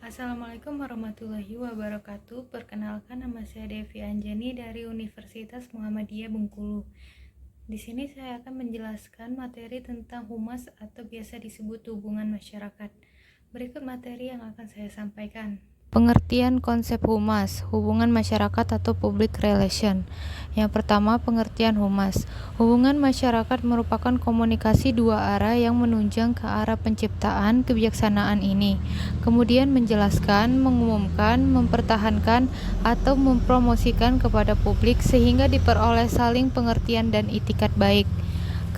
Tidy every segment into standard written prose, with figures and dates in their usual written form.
Assalamualaikum warahmatullahi wabarakatuh. Perkenalkan, nama saya Devi Anjani dari Universitas Muhammadiyah Bengkulu. Di sini saya akan menjelaskan materi tentang humas atau biasa disebut hubungan masyarakat. Berikut materi yang akan saya sampaikan. Pengertian konsep humas, hubungan masyarakat atau public relation. Yang pertama, pengertian humas. Hubungan masyarakat merupakan komunikasi dua arah yang menunjang ke arah penciptaan kebijaksanaan ini. Kemudian menjelaskan, mengumumkan, mempertahankan, atau mempromosikan kepada publik sehingga diperoleh saling pengertian dan itikat baik.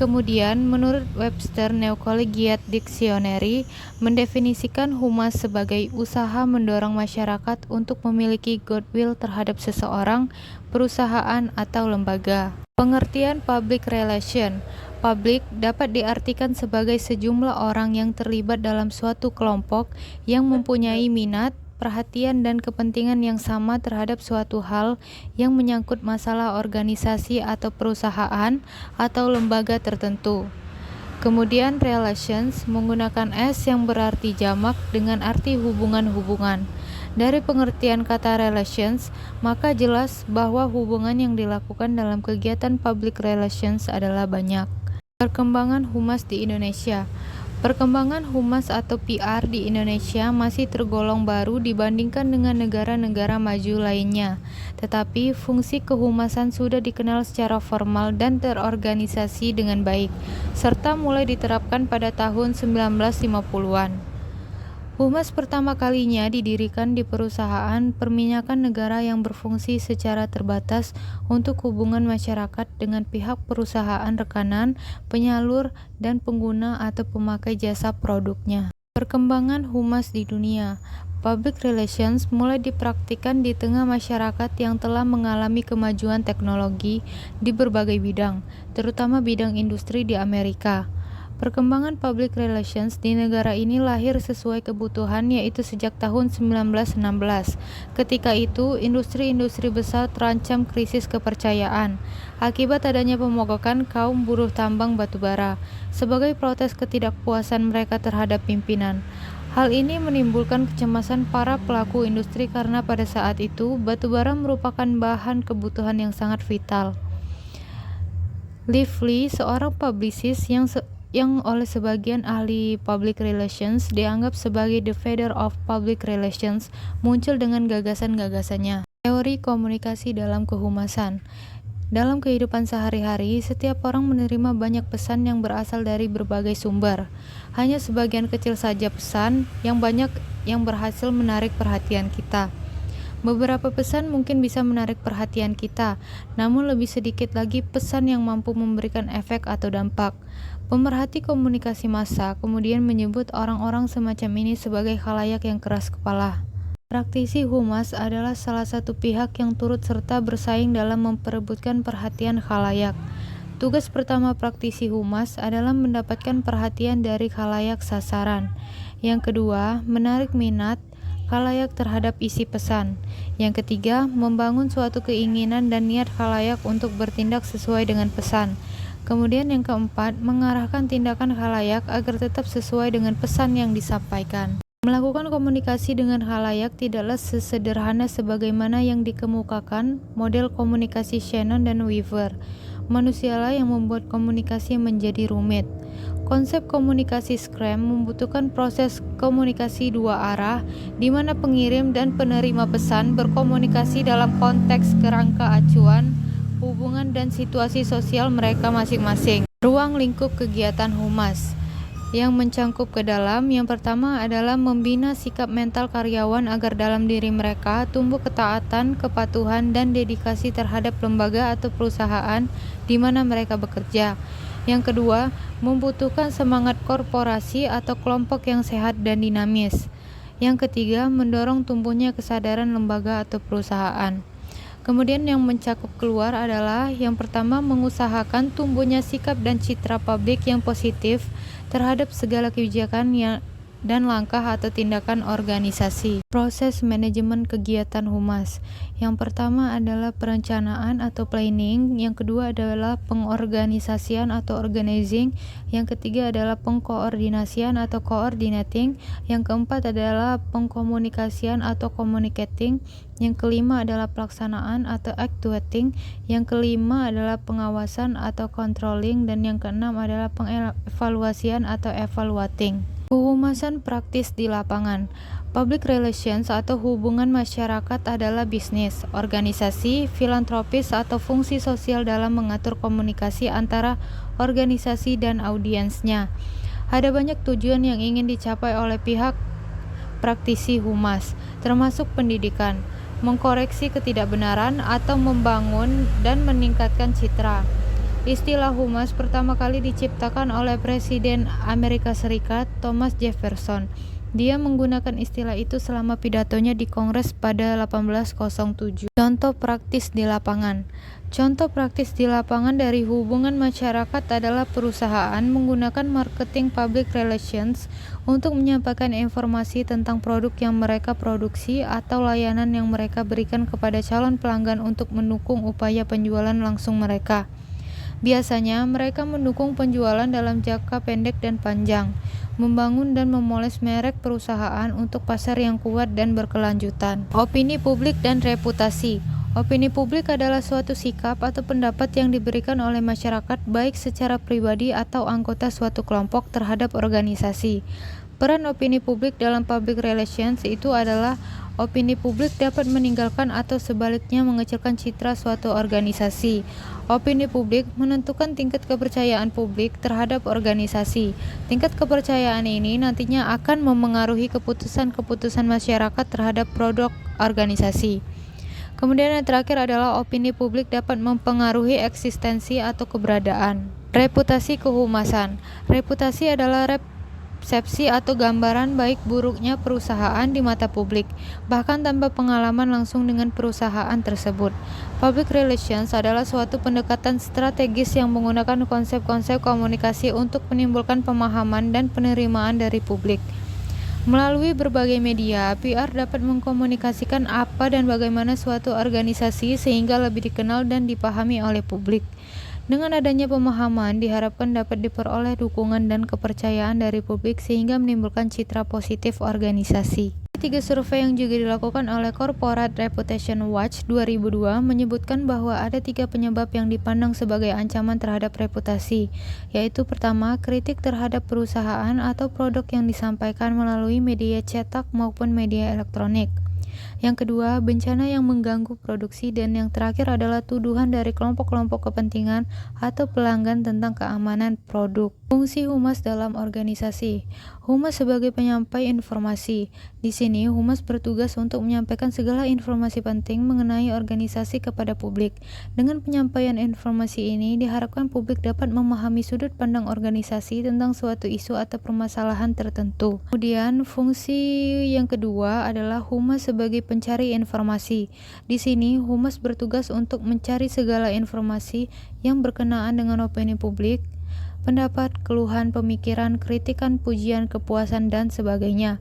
Kemudian, menurut Webster New Collegiate Dictionary, mendefinisikan humas sebagai usaha mendorong masyarakat untuk memiliki goodwill terhadap seseorang, perusahaan, atau lembaga. Pengertian public relation. Public dapat diartikan sebagai sejumlah orang yang terlibat dalam suatu kelompok yang mempunyai minat, perhatian dan kepentingan yang sama terhadap suatu hal yang menyangkut masalah organisasi atau perusahaan atau lembaga tertentu. Kemudian relations menggunakan S yang berarti jamak dengan arti hubungan-hubungan. Dari pengertian kata relations, maka jelas bahwa hubungan yang dilakukan dalam kegiatan public relations adalah banyak. Perkembangan humas di Indonesia. Perkembangan humas atau PR di Indonesia masih tergolong baru dibandingkan dengan negara-negara maju lainnya. Tetapi fungsi kehumasan sudah dikenal secara formal dan terorganisasi dengan baik, serta mulai diterapkan pada tahun 1950-an. Humas pertama kalinya didirikan di perusahaan perminyakan negara yang berfungsi secara terbatas untuk hubungan masyarakat dengan pihak perusahaan rekanan, penyalur, dan pengguna atau pemakai jasa produknya. Perkembangan humas di dunia. Public relations mulai dipraktikkan di tengah masyarakat yang telah mengalami kemajuan teknologi di berbagai bidang, terutama bidang industri di Amerika. Perkembangan public relations di negara ini lahir sesuai kebutuhan, yaitu sejak tahun 1916. Ketika itu, industri-industri besar terancam krisis kepercayaan akibat adanya pemogokan kaum buruh tambang batubara sebagai protes ketidakpuasan mereka terhadap pimpinan. Hal ini menimbulkan kecemasan para pelaku industri karena pada saat itu batubara merupakan bahan kebutuhan yang sangat vital. Lively, seorang publicist yang oleh sebagian ahli public relations dianggap sebagai the father of public relations, muncul dengan gagasan-gagasannya. Teori komunikasi dalam kehumasan. Dalam kehidupan sehari-hari, setiap orang menerima banyak pesan yang berasal dari berbagai sumber. Hanya sebagian kecil saja pesan yang banyak yang berhasil menarik perhatian kita. Beberapa pesan mungkin bisa menarik perhatian kita, namun lebih sedikit lagi pesan yang mampu memberikan efek atau dampak. Pemerhati komunikasi massa kemudian menyebut orang-orang semacam ini sebagai khalayak yang keras kepala. Praktisi humas adalah salah satu pihak yang turut serta bersaing dalam memperebutkan perhatian khalayak. Tugas pertama praktisi humas adalah mendapatkan perhatian dari khalayak sasaran. Yang kedua, menarik minat khalayak terhadap isi pesan. Yang ketiga, membangun suatu keinginan dan niat khalayak untuk bertindak sesuai dengan pesan. Kemudian yang keempat, mengarahkan tindakan khalayak agar tetap sesuai dengan pesan yang disampaikan. Melakukan komunikasi dengan khalayak tidaklah sesederhana sebagaimana yang dikemukakan model komunikasi Shannon dan Weaver. Manusialah yang membuat komunikasi menjadi rumit. Konsep komunikasi Scrum membutuhkan proses komunikasi dua arah, di mana pengirim dan penerima pesan berkomunikasi dalam konteks kerangka acuan, hubungan dan situasi sosial mereka masing-masing. Ruang lingkup kegiatan humas yang mencangkup ke dalam, yang pertama adalah membina sikap mental karyawan agar dalam diri mereka tumbuh ketaatan, kepatuhan, dan dedikasi terhadap lembaga atau perusahaan di mana mereka bekerja. Yang kedua, membutuhkan semangat korporasi atau kelompok yang sehat dan dinamis. Yang ketiga, mendorong tumbuhnya kesadaran lembaga atau perusahaan. Kemudian yang mencakup keluar adalah yang pertama, mengusahakan tumbuhnya sikap dan citra publik yang positif terhadap segala kebijakan dan langkah atau tindakan organisasi. Proses manajemen kegiatan humas. Yang pertama adalah perencanaan atau planning, yang kedua adalah pengorganisasian atau organizing, yang ketiga adalah pengkoordinasian atau coordinating, yang keempat adalah pengkomunikasian atau communicating, yang kelima adalah pelaksanaan atau actuating, yang kelima adalah pengawasan atau controlling, dan yang keenam adalah pengevaluasian atau evaluating. Kehumasan praktis di lapangan. Public relations atau hubungan masyarakat adalah bisnis, organisasi, filantropis atau fungsi sosial dalam mengatur komunikasi antara organisasi dan audiensnya. Ada banyak tujuan yang ingin dicapai oleh pihak praktisi humas, termasuk pendidikan, mengkoreksi ketidakbenaran atau membangun dan meningkatkan citra. Istilah humas pertama kali diciptakan oleh Presiden Amerika Serikat Thomas Jefferson. Dia menggunakan istilah itu selama pidatonya di Kongres pada 1807. Contoh praktis di lapangan. Contoh praktis di lapangan dari hubungan masyarakat adalah perusahaan menggunakan marketing public relations untuk menyampaikan informasi tentang produk yang mereka produksi atau layanan yang mereka berikan kepada calon pelanggan untuk mendukung upaya penjualan langsung mereka. Biasanya, mereka mendukung penjualan dalam jangka pendek dan panjang, membangun dan memoles merek perusahaan untuk pasar yang kuat dan berkelanjutan. Opini publik dan reputasi. Opini publik adalah suatu sikap atau pendapat yang diberikan oleh masyarakat baik secara pribadi atau anggota suatu kelompok terhadap organisasi. Peran opini publik dalam public relations itu adalah opini publik dapat meninggalkan atau sebaliknya mengecilkan citra suatu organisasi. Opini publik menentukan tingkat kepercayaan publik terhadap organisasi. Tingkat kepercayaan ini nantinya akan memengaruhi keputusan-keputusan masyarakat terhadap produk organisasi. Kemudian yang terakhir adalah opini publik dapat mempengaruhi eksistensi atau keberadaan. Reputasi kehumasan. Reputasi adalah persepsi atau gambaran baik buruknya perusahaan di mata publik, bahkan tanpa pengalaman langsung dengan perusahaan tersebut. Public relations adalah suatu pendekatan strategis yang menggunakan konsep-konsep komunikasi untuk menimbulkan pemahaman dan penerimaan dari publik. Melalui berbagai media, PR dapat mengkomunikasikan apa dan bagaimana suatu organisasi sehingga lebih dikenal dan dipahami oleh publik. Dengan adanya pemahaman, diharapkan dapat diperoleh dukungan dan kepercayaan dari publik sehingga menimbulkan citra positif organisasi. 3 survei yang juga dilakukan oleh Corporate Reputation Watch 2002 menyebutkan bahwa ada 3 penyebab yang dipandang sebagai ancaman terhadap reputasi, yaitu pertama, kritik terhadap perusahaan atau produk yang disampaikan melalui media cetak maupun media elektronik. Yang kedua, bencana yang mengganggu produksi, dan yang terakhir adalah tuduhan dari kelompok-kelompok kepentingan atau pelanggan tentang keamanan produk. Fungsi humas dalam organisasi. Humas sebagai penyampai informasi. Di sini, humas bertugas untuk menyampaikan segala informasi penting mengenai organisasi kepada publik. Dengan penyampaian informasi ini, diharapkan publik dapat memahami sudut pandang organisasi tentang suatu isu atau permasalahan tertentu. Kemudian, fungsi yang kedua adalah humas sebagai pencari informasi. Di sini, humas bertugas untuk mencari segala informasi yang berkenaan dengan opini publik, pendapat, keluhan, pemikiran, kritikan, pujian, kepuasan, dan sebagainya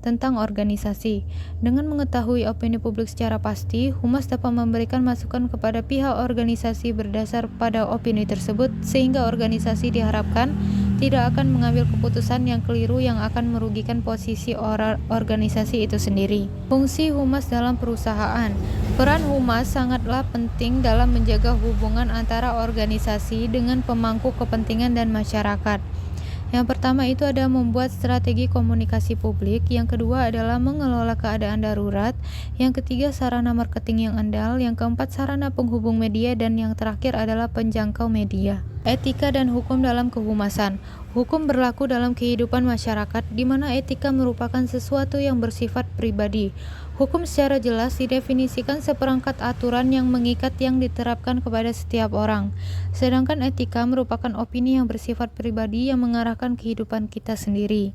tentang organisasi. Dengan mengetahui opini publik secara pasti, humas dapat memberikan masukan kepada pihak organisasi berdasar pada opini tersebut, sehingga organisasi diharapkan tidak akan mengambil keputusan yang keliru yang akan merugikan posisi organisasi itu sendiri. Fungsi humas dalam perusahaan. Peran humas sangatlah penting dalam menjaga hubungan antara organisasi dengan pemangku kepentingan dan masyarakat. Yang pertama itu ada membuat strategi komunikasi publik, yang kedua adalah mengelola keadaan darurat, yang ketiga sarana marketing yang andal, yang keempat sarana penghubung media, dan yang terakhir adalah penjangkau media. Etika dan hukum dalam kehumasan. Hukum berlaku dalam kehidupan masyarakat, di mana etika merupakan sesuatu yang bersifat pribadi. Hukum secara jelas didefinisikan seperangkat aturan yang mengikat yang diterapkan kepada setiap orang. Sedangkan etika merupakan opini yang bersifat pribadi yang mengarahkan kehidupan kita sendiri.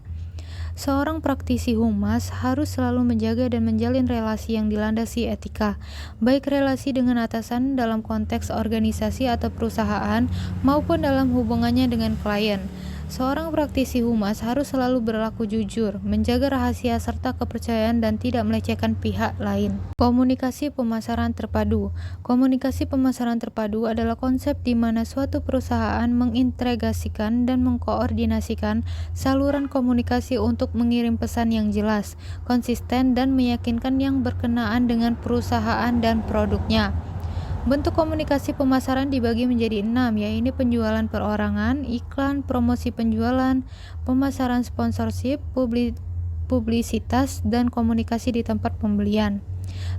Seorang praktisi humas harus selalu menjaga dan menjalin relasi yang dilandasi etika, baik relasi dengan atasan dalam konteks organisasi atau perusahaan maupun dalam hubungannya dengan klien. Seorang praktisi humas harus selalu berlaku jujur, menjaga rahasia serta kepercayaan dan tidak melecehkan pihak lain. Komunikasi pemasaran terpadu. Komunikasi pemasaran terpadu adalah konsep di mana suatu perusahaan mengintegrasikan dan mengkoordinasikan saluran komunikasi untuk mengirim pesan yang jelas, konsisten, dan meyakinkan yang berkenaan dengan perusahaan dan produknya. Bentuk komunikasi pemasaran dibagi menjadi 6, yaitu penjualan perorangan, iklan, promosi penjualan, pemasaran sponsorship, publisitas, dan komunikasi di tempat pembelian.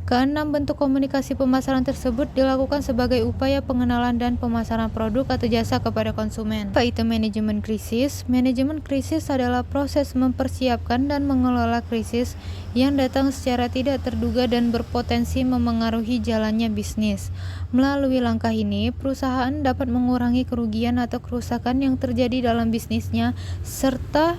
Keenam bentuk komunikasi pemasaran tersebut dilakukan sebagai upaya pengenalan dan pemasaran produk atau jasa kepada konsumen. Apa itu manajemen krisis? Manajemen krisis adalah proses mempersiapkan dan mengelola krisis yang datang secara tidak terduga dan berpotensi memengaruhi jalannya bisnis. Melalui langkah ini, perusahaan dapat mengurangi kerugian atau kerusakan yang terjadi dalam bisnisnya serta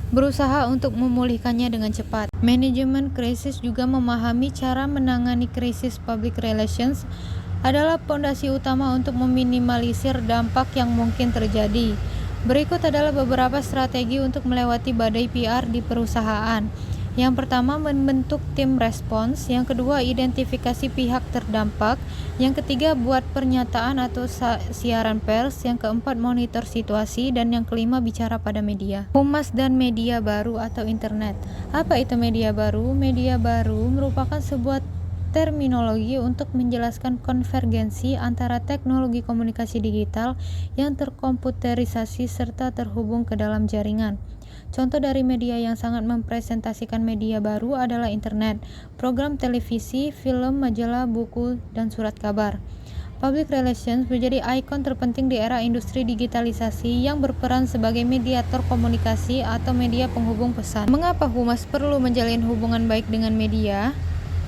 berusaha untuk memulihkannya dengan cepat. Manajemen krisis juga memahami cara menangani krisis. Public relations adalah fondasi utama untuk meminimalisir dampak yang mungkin terjadi. Berikut adalah beberapa strategi untuk melewati badai PR di perusahaan. Yang pertama, membentuk tim respons. Yang kedua, identifikasi pihak terdampak. Yang ketiga, buat pernyataan atau siaran pers. Yang keempat, monitor situasi. Dan yang kelima, bicara pada media. Humas dan media baru atau internet. Apa itu media baru? Media baru merupakan sebuah terminologi untuk menjelaskan konvergensi antara teknologi komunikasi digital yang terkomputerisasi serta terhubung ke dalam jaringan. Contoh dari media yang sangat mempresentasikan media baru adalah internet, program televisi, film, majalah, buku, dan surat kabar. Public relations menjadi ikon terpenting di era industri digitalisasi yang berperan sebagai mediator komunikasi atau media penghubung pesan. Mengapa humas perlu menjalin hubungan baik dengan media?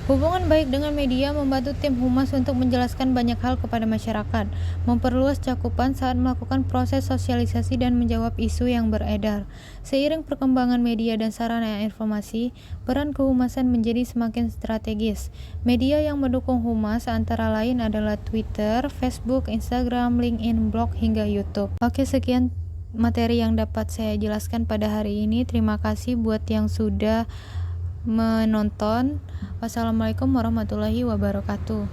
Hubungan baik dengan media membantu tim humas untuk menjelaskan banyak hal kepada masyarakat, memperluas cakupan saat melakukan proses sosialisasi dan menjawab isu yang beredar. Seiring perkembangan media dan sarana informasi, peran kehumasan menjadi semakin strategis. Media yang mendukung humas antara lain adalah Twitter, Facebook, Instagram, LinkedIn, blog, hingga YouTube. Oke, sekian materi yang dapat saya jelaskan pada hari ini. Terima kasih buat yang sudah menonton. Wassalamualaikum warahmatullahi wabarakatuh.